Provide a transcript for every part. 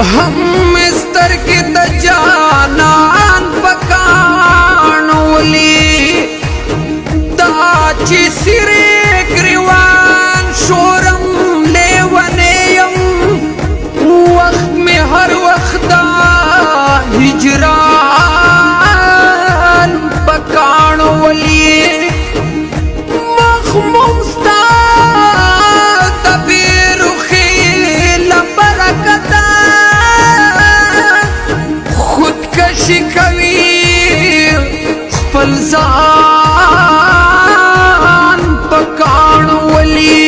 هم مستر کی د جانان پکانولی دا چی سری گریوان شورم لیونیم وقت میں ہر وقت دا ہجران پکانولی مخموم ستا تبیر خیل برکتا خودکشی کوي خپل ځان پکانولی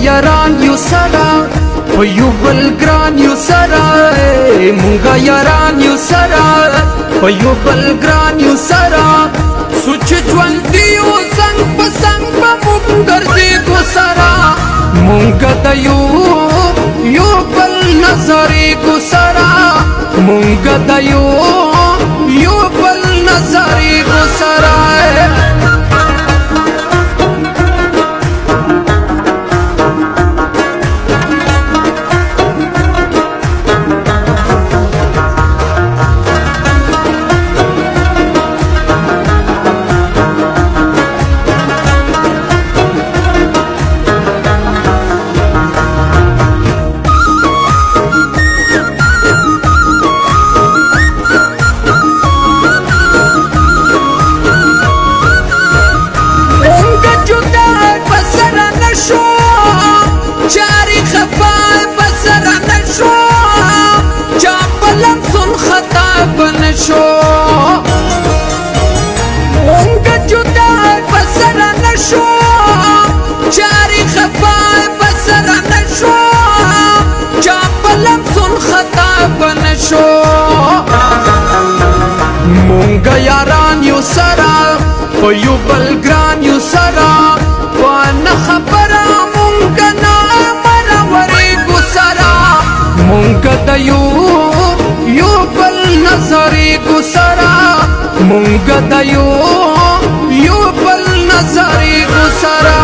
یاران یو سرا په یو بل ګران یو سرا مونږه یاران یو سرا په یو بل ګران یو سرا سوچ ژوند دیو څنګ په څنګ په مونږ ګرځي کو سرا مونږه د یو بل نظرې کو سرا مونږه د یو بل نظرې کو سرا مونږه یاران یو سرا په یو بل ګران یو سرا وانه خبره مونږه نه مرورېږو سرا مونږه د یو بل نظرېږو سرا مونږه د یو بل نظرېږو سرا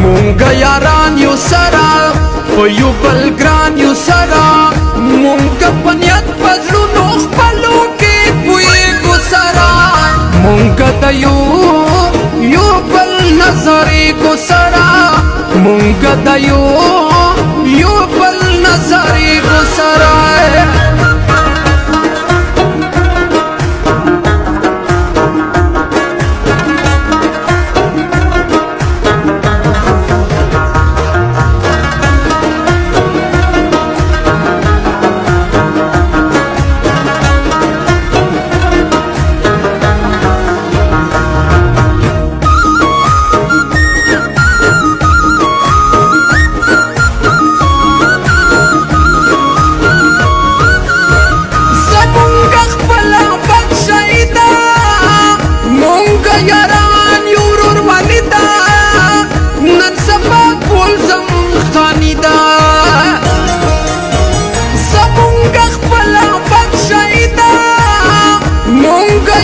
مونږه یاران یو سرا په یو بل ګران یو سرا مونږه په نیت په زړونو خپلو کې پوهېږو سرا مونږه د یو بل نظرېږو سرا مونږه د یو بل نظرېږو سرا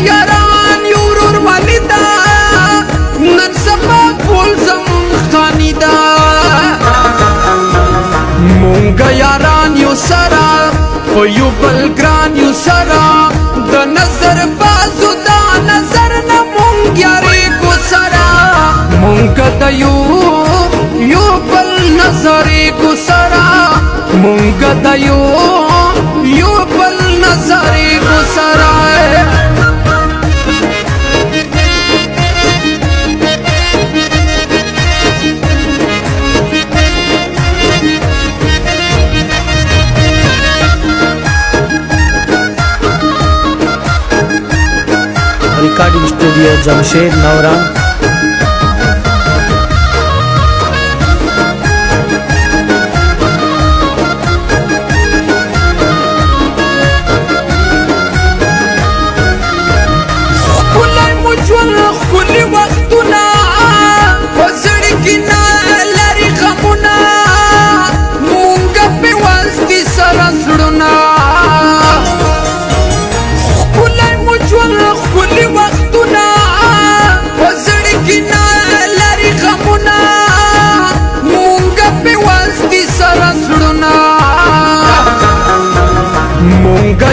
یاران یو ورور والیدا نن سبا ټول زمون خانی دا مونږ یاران یو سره په یو بل ګران یو سره د نظر بازو دا نظر نه مونږ یاري کو سره مونږ د یو بل نظر کو سره مونږ د یو بل نظر کو سره recording studio Jamshed नवरा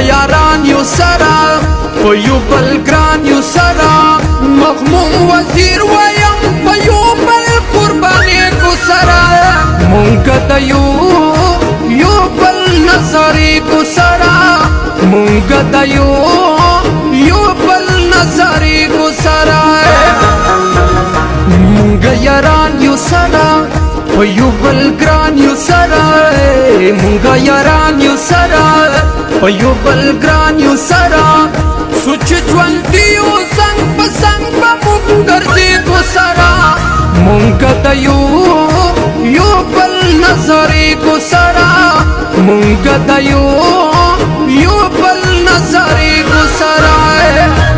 یاران یو سرا په یو بل ګران یو سرا مغموم وزیر وایم په یو بل قرباني کو سرا مونږ د یو بل نظر کو سرا مونږ د یو بل نظر کو سرا مونږ یاران یو سرا په یو بل ګران یو سرا مونږ یاران یو سرا په یو بل ګران یو سره سوچ ژوند دیو څنګ په څنګ به مونږ ګرځېدو سره مونږ د یو بل نظر کو سره مونږ د یو بل نظر کو سره